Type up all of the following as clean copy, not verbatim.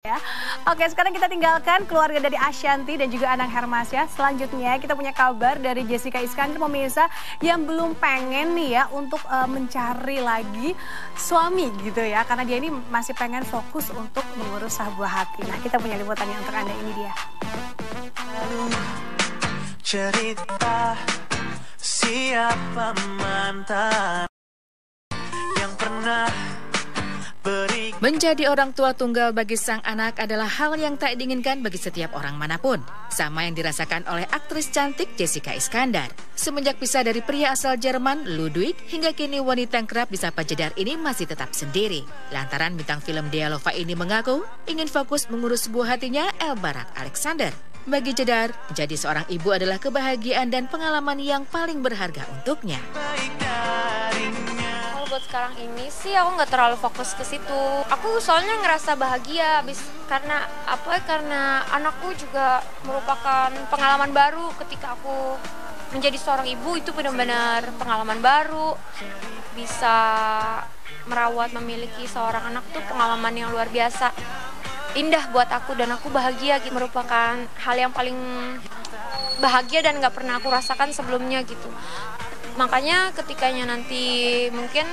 Ya. Oke, sekarang kita tinggalkan keluarga dari Ashanty dan juga Anang Hermansyah. Selanjutnya kita punya kabar dari Jessica Iskandar, pemirsa, yang belum pengen nih ya untuk mencari lagi suami gitu ya. Karena dia ini masih pengen fokus untuk mengurus sebuah hati. Nah, kita punya liputannya untuk Anda, ini dia. Cerita siapa mantan yang pernah menjadi orang tua tunggal bagi sang anak adalah hal yang tak diinginkan bagi setiap orang manapun. Sama yang dirasakan oleh aktris cantik Jessica Iskandar. Semenjak pisah dari pria asal Jerman, Ludwig, hingga kini wanita yang kerap disapa Jedar ini masih tetap sendiri. Lantaran bintang film Dialova ini mengaku ingin fokus mengurus buah hatinya, Elbarak Alexander. Bagi Jedar, menjadi seorang ibu adalah kebahagiaan dan pengalaman yang paling berharga untuknya. Buat sekarang ini sih aku nggak terlalu fokus ke situ. Aku soalnya ngerasa bahagia karena karena anakku juga merupakan pengalaman baru ketika aku menjadi seorang ibu. Itu benar-benar pengalaman baru. Bisa merawat, memiliki seorang anak tuh pengalaman yang luar biasa. Indah buat aku dan aku bahagia gitu. Merupakan hal yang paling bahagia dan nggak pernah aku rasakan sebelumnya gitu. Makanya ketikanya nanti mungkin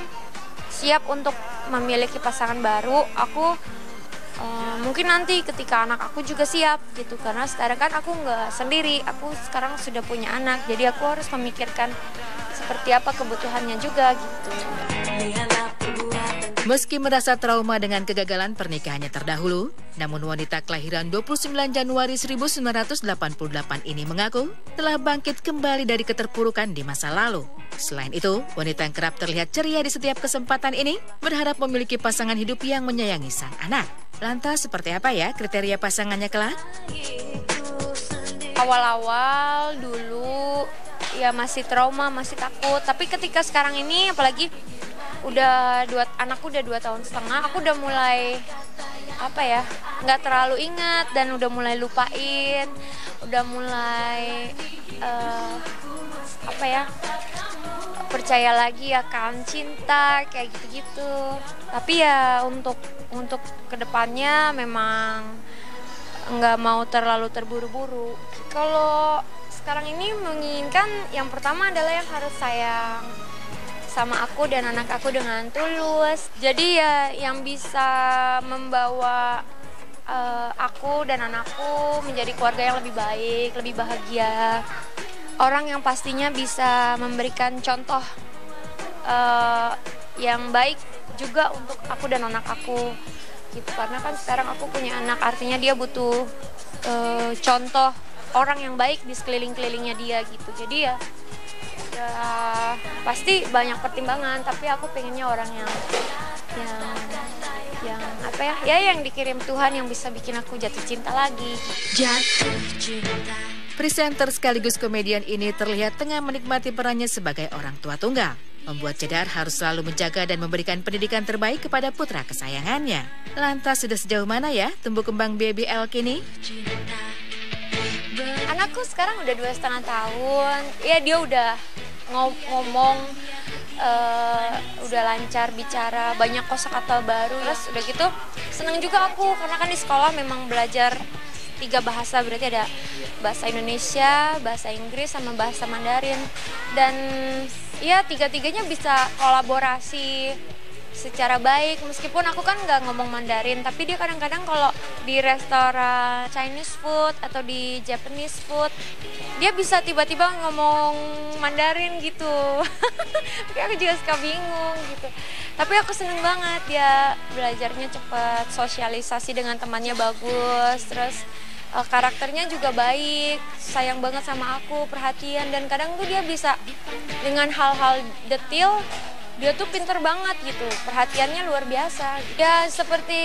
siap untuk memiliki pasangan baru, aku mungkin nanti ketika anak aku juga siap gitu. Karena sekarang kan aku nggak sendiri, aku sekarang sudah punya anak, jadi aku harus memikirkan seperti apa kebutuhannya juga gitu. Meski merasa trauma dengan kegagalan pernikahannya terdahulu, namun wanita kelahiran 29 Januari 1988 ini mengaku telah bangkit kembali dari keterpurukan di masa lalu. Selain itu, wanita yang kerap terlihat ceria di setiap kesempatan ini berharap memiliki pasangan hidup yang menyayangi sang anak. Lantas seperti apa ya kriteria pasangannya kelak? Awal-awal dulu ya masih trauma, masih takut. Tapi ketika sekarang ini apalagi anakku udah 2 tahun setengah, aku udah mulai nggak terlalu ingat dan udah mulai lupain, udah mulai percaya lagi akan cinta kayak gitu-gitu. Tapi ya untuk kedepannya memang nggak mau terlalu terburu-buru. Kalau sekarang ini menginginkan yang pertama adalah yang harus sayang sama aku dan anak aku dengan tulus. Jadi ya yang bisa membawa aku dan anakku menjadi keluarga yang lebih baik, lebih bahagia. Orang yang pastinya bisa memberikan contoh yang baik juga untuk aku dan anak aku gitu. Karena kan sekarang aku punya anak, artinya dia butuh contoh orang yang baik di sekeliling-kelilingnya dia gitu. Jadi ya pasti banyak pertimbangan, tapi aku pengennya orang yang yang dikirim Tuhan, yang bisa bikin aku jatuh cinta lagi. Jatuh cinta. Presenter sekaligus komedian ini terlihat tengah menikmati perannya sebagai orang tua tunggal. Membuat Jedar harus selalu menjaga dan memberikan pendidikan terbaik kepada putra kesayangannya. Lantas sudah sejauh mana ya tumbuh kembang baby El kini? Anakku sekarang udah 2,5 tahun. Ya dia udah ngomong, udah lancar bicara, banyak kosakata baru. Terus udah gitu seneng juga aku karena kan di sekolah memang belajar 3 bahasa, berarti ada bahasa Indonesia, bahasa Inggris, sama bahasa Mandarin. Dan ya 3-tiganya bisa kolaborasi secara baik. Meskipun aku kan nggak ngomong Mandarin, tapi dia kadang-kadang kalau di restoran Chinese food atau di Japanese food, dia bisa tiba-tiba ngomong Mandarin gitu. Tapi aku juga suka bingung gitu. Tapi aku seneng banget dia belajarnya cepat, sosialisasi dengan temannya bagus, terus karakternya juga baik, sayang banget sama aku, perhatian, dan kadang tuh dia bisa dengan hal-hal detail. Dia tuh pinter banget gitu, perhatiannya luar biasa. Ya seperti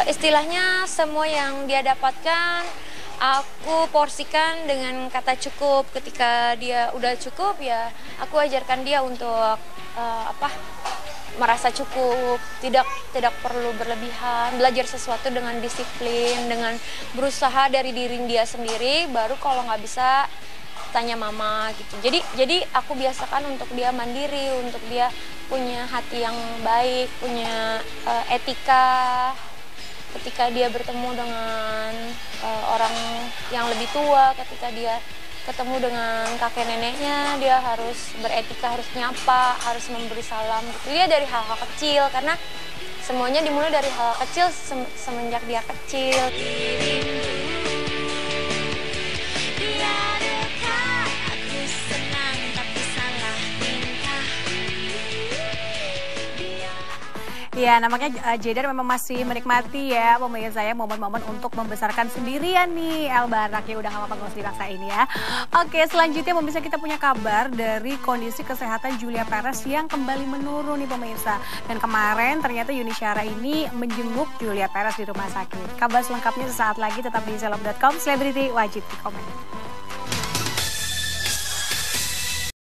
istilahnya semua yang dia dapatkan, aku porsikan dengan kata cukup. Ketika dia udah cukup ya aku ajarkan dia untuk merasa cukup, tidak perlu berlebihan, belajar sesuatu dengan disiplin, dengan berusaha dari diri dia sendiri, baru kalau nggak bisa tanya mama gitu. Jadi aku biasakan untuk dia mandiri, untuk dia punya hati yang baik, punya etika ketika dia bertemu dengan orang yang lebih tua, ketika dia ketemu dengan kakek neneknya, dia harus beretika, harus nyapa, harus memberi salam gitu. Dia dari hal-hal kecil, karena semuanya dimulai dari hal kecil semenjak dia kecil. Ya, namanya Jedar memang masih menikmati ya pemirsa ya momen-momen untuk membesarkan sendirian nih El Barak, ya udah gak apa-apa gak usah dipaksain ya. Oke, selanjutnya pemirsa kita punya kabar dari kondisi kesehatan Julia Perez yang kembali menurun nih pemirsa. Dan kemarin ternyata Yuni Syara ini menjenguk Julia Perez di rumah sakit. Kabar selengkapnya sesaat lagi, tetap di seleb.com, selebriti wajib di komen.